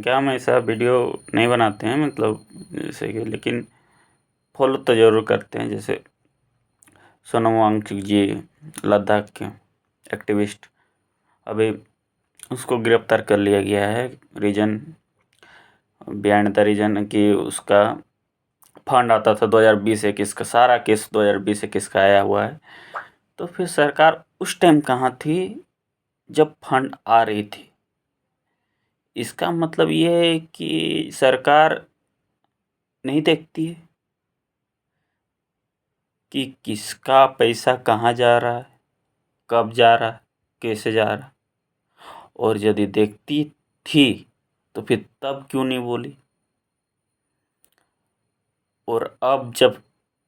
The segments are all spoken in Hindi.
क्या हम ऐसा वीडियो नहीं बनाते हैं मतलब जैसे कि, लेकिन फॉलो तो ज़रूर करते हैं। जैसे सोनम वांगचुक जी, लद्दाख के एक्टिविस्ट, अभी उसको गिरफ्तार कर लिया गया है। रीजन बिहाइंड द रीजन कि उसका फंड आता था 2020-21 का, सारा केस 2020-21 का आया हुआ है। तो फिर सरकार उस टाइम कहाँ थी जब फंड आ रही थी? इसका मतलब ये है कि सरकार नहीं देखती है कि किसका पैसा कहाँ जा रहा है, कब जा रहा है, कैसे जा रहा है। और यदि देखती थी तो फिर तब क्यों नहीं बोली? और अब जब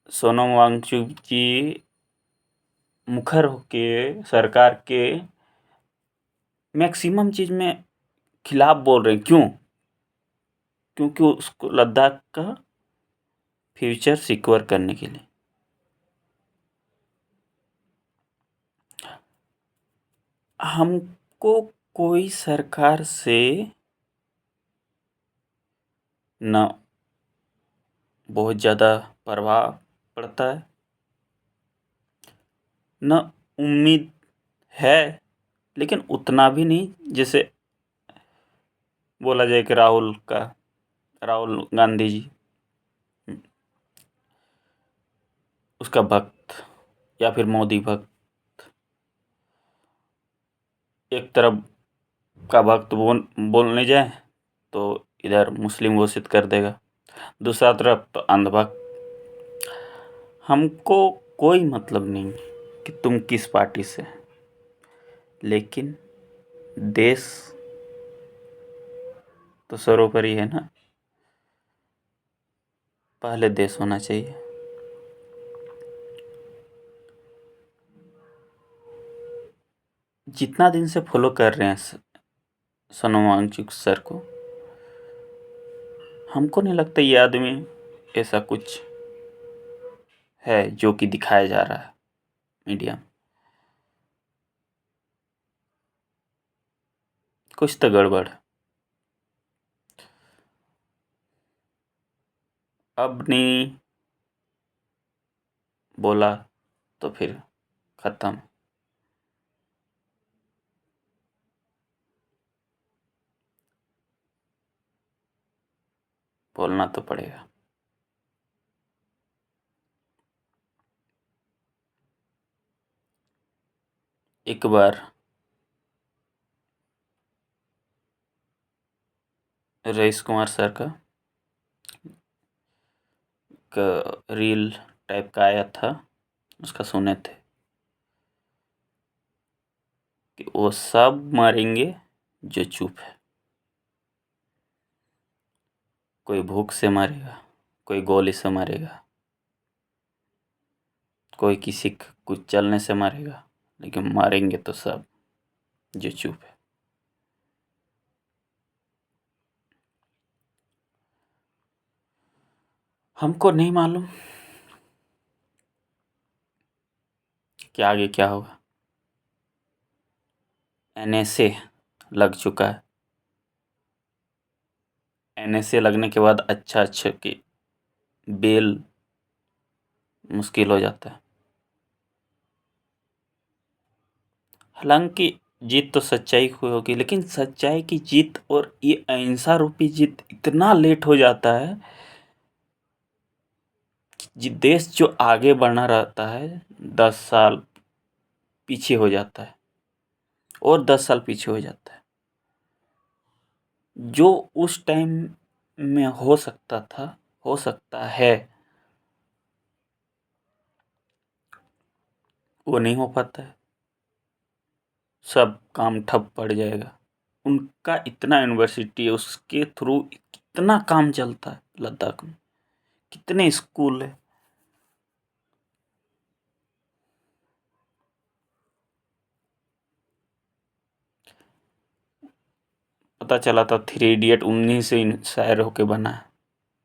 सोनम वांगचुक जी मुखर होके सरकार के मैक्सिमम चीज़ में खिलाफ बोल रहे हैं, क्यों? क्योंकि उसको लद्दाख का फ्यूचर सिक्योर करने के लिए। हमको कोई सरकार से न बहुत ज़्यादा प्रभाव पड़ता है, न उम्मीद है, लेकिन उतना भी नहीं जैसे बोला जाए कि राहुल गांधी जी उसका भक्त, या फिर मोदी भक्त। एक तरफ का भक्त बोलने जाए तो इधर मुस्लिम घोषित कर देगा, दूसरा तरफ तो अंधभक्त। हमको कोई मतलब नहीं कि तुम किस पार्टी से, लेकिन देश तो सर्वोपरि है ना। पहले देश होना चाहिए। जितना दिन से फॉलो कर रहे हैं सोनम वांगचुक सर को, हमको नहीं लगता ये आदमी ऐसा कुछ है जो कि दिखाया जा रहा है मीडिया में। कुछ तो गड़बड़ है। अब नहीं बोला तो फिर खत्म। बोलना तो पड़ेगा। एक बार रईस कुमार सर का रील टाइप का आया था, उसका सुने थे कि वो सब मरेंगे जो चुप है। कोई भूख से मरेगा, कोई गोली से मरेगा, कोई किसी कुछ चलने से मरेगा, लेकिन मारेंगे तो सब जो चुप है। हमको नहीं मालूम कि आगे क्या होगा। NSA लग चुका है। NSA लगने के बाद अच्छा कि बेल मुश्किल हो जाता है। हालांकि जीत तो सच्चाई की होगी, लेकिन सच्चाई की जीत और ये अहिंसा रूपी जीत इतना लेट हो जाता है कि देश जो आगे बढ़ना रहता है 10 साल पीछे हो जाता है, और 10 साल पीछे हो जाता है। जो उस टाइम में हो सकता था, हो सकता है, वो नहीं हो पाता है। सब काम ठप पड़ जाएगा। उनका इतना यूनिवर्सिटी है, उसके थ्रू कितना काम चलता है लद्दाख में, कितने स्कूल है। पता चला था 3 इडियट उन्हीं से इंस्पायर होके बना है।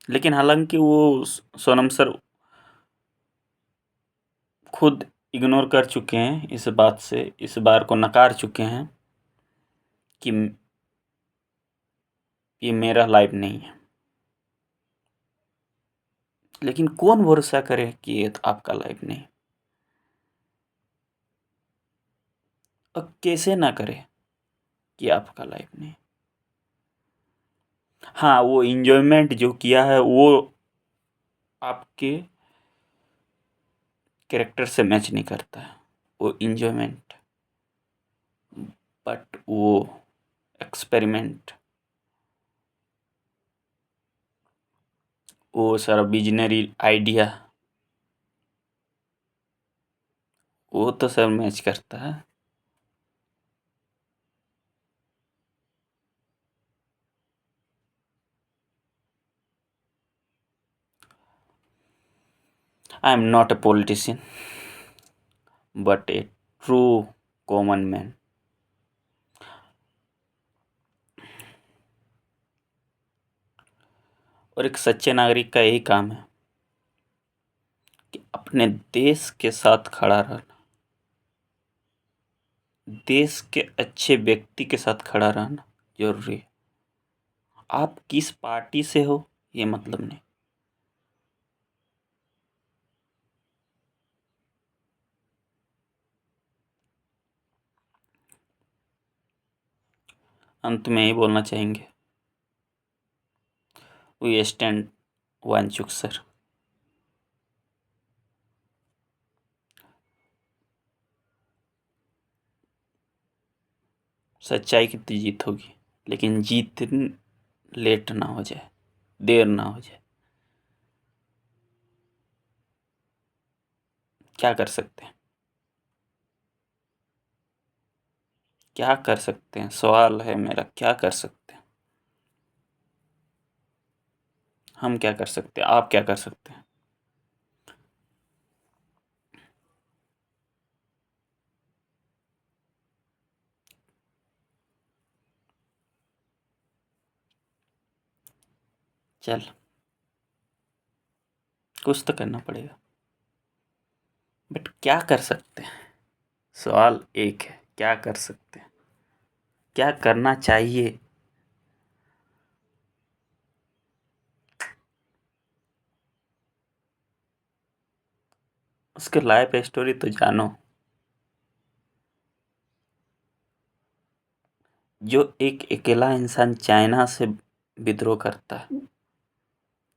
लेकिन हालांकि वो सोनम सर खुद इग्नोर कर चुके हैं इस बात से, इस बार को नकार चुके हैं कि ये मेरा लाइफ नहीं है। लेकिन कौन भरोसा करे कि ये तो आपका लाइफ नहीं, और कैसे ना करे कि आपका लाइफ नहीं। हाँ, वो इंजॉयमेंट जो किया है वो आपके कैरेक्टर से मैच नहीं करता है, वो इंजॉयमेंट। बट वो एक्सपेरिमेंट, वो सारा विजनरी आइडिया, वो तो सर मैच करता है। I am not a politician but A true common man. और एक सच्चे नागरिक का यही काम है कि अपने देश के साथ खड़ा रहना, देश के अच्छे व्यक्ति के साथ खड़ा रहना जरूरी है। आप किस पार्टी से हो ये मतलब नहीं। अंत में यही बोलना चाहेंगे, वी स्टैंड वांचुक सर। सच्चाई की तो जीत होगी, लेकिन जीत लेट ना हो जाए, देर ना हो जाए। क्या कर सकते हैं, क्या कर सकते हैं, सवाल है मेरा, क्या कर सकते हैं। हम क्या कर सकते हैं, आप क्या कर सकते हैं। चल, कुछ तो करना पड़ेगा, बट क्या कर सकते हैं। सवाल एक है, क्या कर सकते हैं, क्या करना चाहिए। उसके लाइफ स्टोरी तो जानो। जो एक अकेला इंसान चाइना से विद्रोह करता है,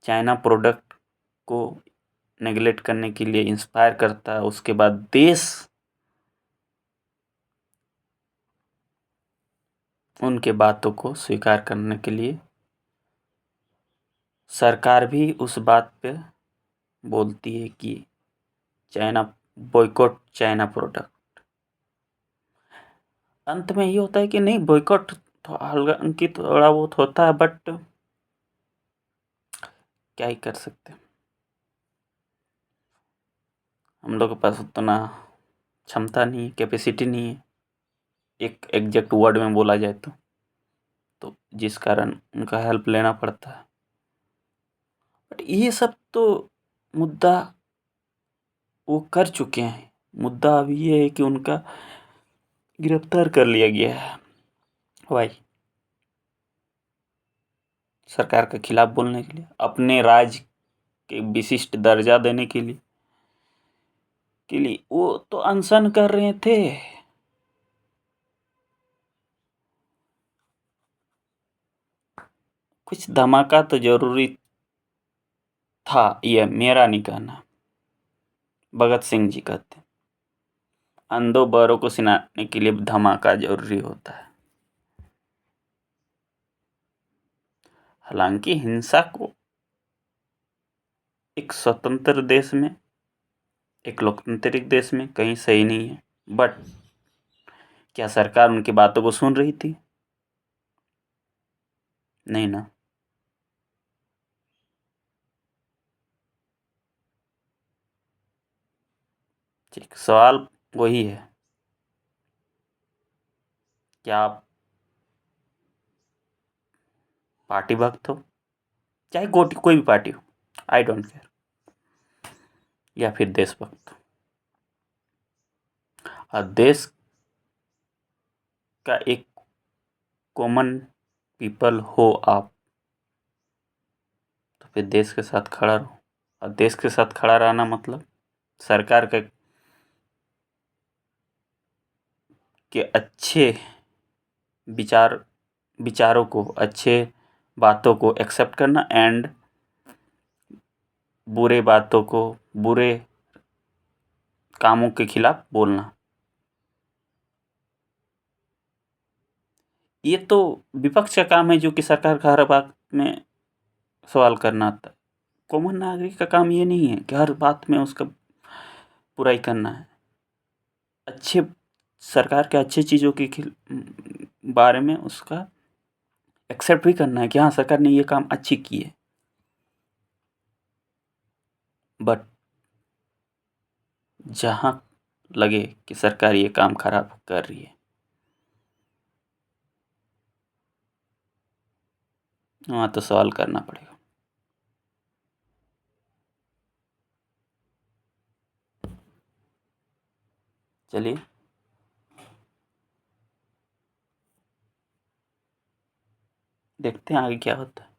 चाइना प्रोडक्ट को नेगलेक्ट करने के लिए इंस्पायर करता है, उसके बाद देश उनके बातों को स्वीकार करने के लिए, सरकार भी उस बात पे बोलती है कि चाइना, बॉयकॉट चाइना प्रोडक्ट। अंत में ये होता है कि नहीं, बॉयकॉट तो हल्का की थोड़ा बहुत होता है, बट क्या ही कर सकते हैं। हम लोग के पास उतना क्षमता नहीं है, कैपेसिटी नहीं है, एक एग्जैक्ट वर्ड में बोला जाए तो जिस कारण उनका हेल्प लेना पड़ता है। बट ये सब तो मुद्दा वो कर चुके हैं। मुद्दा अभी ये है कि उनका गिरफ्तार कर लिया गया है। वाई? सरकार के खिलाफ बोलने के लिए, अपने राज्य के विशिष्ट दर्जा देने के लिए वो तो अनशन कर रहे थे। कुछ धमाका तो जरूरी था, यह मेरा नहीं कहना। भगत सिंह जी कहते हैं, अंधों बहरों को सुनाने के लिए धमाका जरूरी होता है। हालांकि हिंसा को एक स्वतंत्र देश में, एक लोकतांत्रिक देश में कहीं सही नहीं है, बट क्या सरकार उनकी बातों को सुन रही थी? नहीं ना। ठीक, सवाल वही है, क्या आप पार्टी भक्त हो, चाहे कोई भी पार्टी हो, आई डोंट केयर, या फिर देशभक्त। और देश का एक कॉमन पीपल हो आप, फिर देश के साथ खड़ा रहूँ। और देश के साथ खड़ा रहना मतलब सरकार के अच्छे विचारों को, अच्छे बातों को एक्सेप्ट करना एंड बुरे बातों को, बुरे कामों के खिलाफ बोलना। ये तो विपक्ष का काम है जो कि सरकार का हर बात में सवाल करना आता है। कॉमन नागरिक का काम ये नहीं है कि हर बात में उसका बुराई करना है। अच्छे सरकार के अच्छी चीज़ों के बारे में उसका एक्सेप्ट भी करना है कि हाँ सरकार ने ये काम अच्छी की है। बट जहाँ लगे कि सरकार ये काम खराब कर रही है, वहाँ तो सवाल करना पड़ेगा। चलिए, देखते हैं आगे क्या होता है।